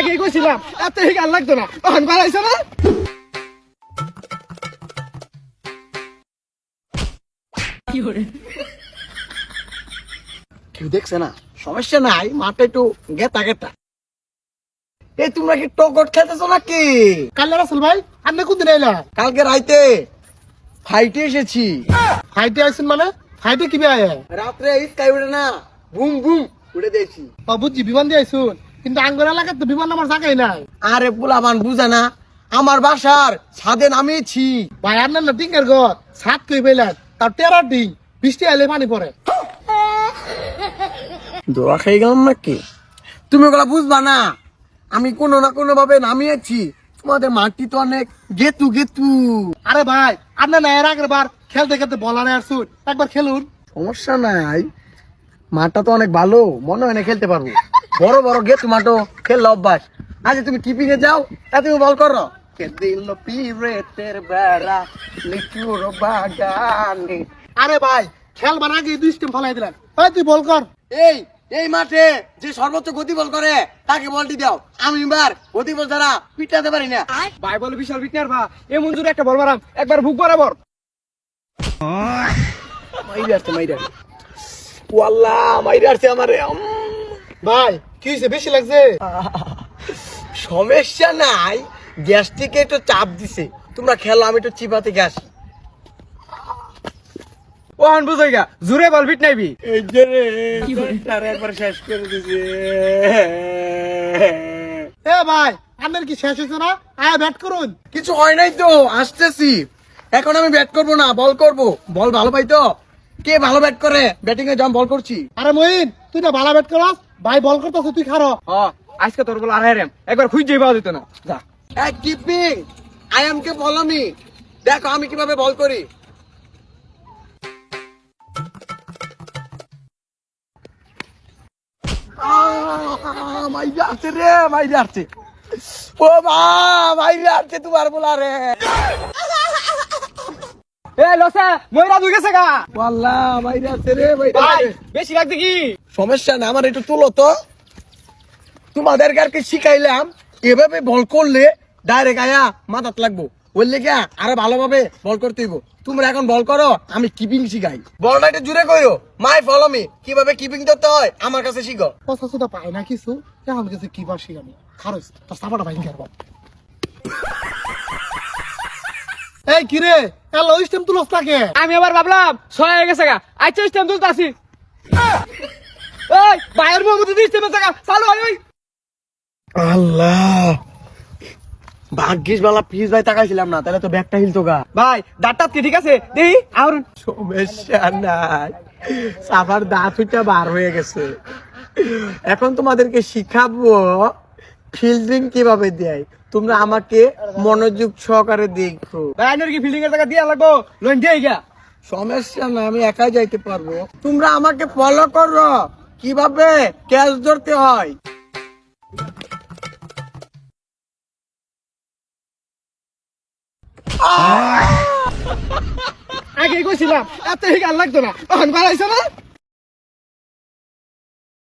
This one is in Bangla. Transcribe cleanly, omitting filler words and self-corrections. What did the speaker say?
আগে কইছিলাম এত হিগাল লাগতো না তখন বাড়াইছো না কেউ দেখছে না, সমস্যা নাই, মাঠে একটু গেতা গেতা। এই তোমরা কি টকট খেতেছো নাকি? কাল্লা রাসেল ভাই আপনি কোন দিন এলা? কালকে রাইতে ফাইটে এসেছি। ফাইটে আইছেন মানে? ফাইটে কি আয়? রাত্রে স্কাই উড়ে না, বুম বুম উড়ে দিয়েছি। বুঝছি বিমান দিয়ে আইসুন, কিন্তু আঙ্গুর এলাকায় তো বিমান নামার জায়গাই নাই। আরে পোলাপান বুঝে না, আমার বাসার ছাদে নামিয়েছি। ভাই আপনার না টিঙ্গের ঘর ছাদ কই পেলেন, তার টেরার ডিং, বৃষ্টি আইলে পানি পড়ে। দোয়া খেয়ে গেলাম নাকি? তুমি ওগুলা বুঝবা না, আমি কোনো না কোনো ভাবে নামিয়েছি। তোমাদের মাটি তো অনেক গেতু গেতু। আরে ভাই আপনার না এর আগের বার খেলতে খেলতে বলারে আসুন, একবার খেলুন। সমস্যা নাই, মাঠটা তো অনেক ভালো, মনে হয় না খেলতে পারবো। বড় বড় গেতু মাঠও খেললে অভ্যাস। আজ তুমি কিপিং এ যাও, তা তুমি বল করো। আরে ভাই খেলবার আগে দুই স্টেম ফলাই দিলেন, ভাই তুই বল কর। এই এই মাঠে যে সর্বোচ্চ গতি বল করে তাকে বলটি দাও। আমি এবার গতি বল ছাড়া পিটাতে পারি না। ভাই বলে বিশাল ফিটনার ভা এ মঞ্জুর একটা বল মারাম, একবার বুক বরাবর। মাইরে আসছে, মাইরে আসছে, ওয়াল্লাহ মাইরে আসছে আমারে। ভাই কি হয়েছে, বেশি লাগছে? সমস্যা নাই, গ্যাস্ট্রিকে একটু চাপ দিছে। তোমরা খেলো, আমি একটু চিপাতে গ্যাস। ওহান বুঝাই গা জুরে বল ফিট নাইবি। এই যে রে তার একবার শেষ করে দিছে। এ ভাই আপনার কি শেষ হয়েছে না? আয় ব্যাট করুন। কিছু হয় নাই তো, আসতেছি। এখন আমি ব্যাট করব না, বল করব। বল ভালো পাই তো? কে ভালো ব্যাট করে? ব্যাটিং এ যাম, বল করছি। আরে মইন তুই না ভালো ব্যাট করস, ভাই বল করতেছ তুই খারো। আজকে তোর বল আর হারাম একবার খুঁজেই পাওয়া যেত না। যা এই কিপিং, আই এম কে ফলো মি। দেখো আমি কিভাবে বল করি। মাইরে আসছে রে, মাইরে আসছে। ও মা, মাইরে আসছে তোমার বলা রে। এ লসা মইরা দুই গেছে গা। ওয়াল্লাহ মাইরে আসছে রে, মাইরে ভাই আসছে। বেশি লাগছে কি? সমস্যা না, আমার একটু তুলো তো। তোমাদেরকে আর কি শিখাইলাম, এভাবে বল করলে ডাইরেক্ট আয়া মাথাত লাগবো। বললে গিয়া আরো ভালোভাবে বল করতে হইব। তোমরা এখন বল করো, আমি কিপিং শিখাই। বলটা একটু জুড়ে কইরো। মাই ফলো মি, কিভাবে কিপিং করতে হয় আমার কাছে শিখো। কথা সুদা পায় না কিছু, এখন কাছে কি পারছি আমি খারস তোর সাপাটা ভাই করব। এই কি রে হ্যালো স্টেম তুলস থাকে? আমি আবার ভাবলাম 6 হয়ে গেছে গা। আচ্ছা স্টেম তুলতাছি। এই বাইরের মধ্যে দিস স্টেম জায়গা চালু হয়। ওই আল্লাহ, ভাগ্যিস বালা প্লিজ ভাই তাকাইছিলাম না, তাহলে তো ব্যাগটা হিলতো গা। ভাই দাঁতটা কি ঠিক আছে? দেই আর সমস্যা নাই, সাফার দাঁত উইটা বার হয়ে গেছে। এখন তোমাদেরকে শিখাবো ফিল্ডিং কিভাবে দেয়। তোমরা আমাকে মনোযোগ সহকারে দেখো। ভাই আইনের কি ফিল্ডিং এর জায়গা দিয়া লাগবো? লোন দেই গা। সমস্যা না, আমি একাই যাইতে পারবো। তোমরা আমাকে ফলো করো, কিভাবে ক্যাচ ধরতে হয়। আগে কইছিলাম এত হিগাল লাগতো না তখন বাড়াইছো না।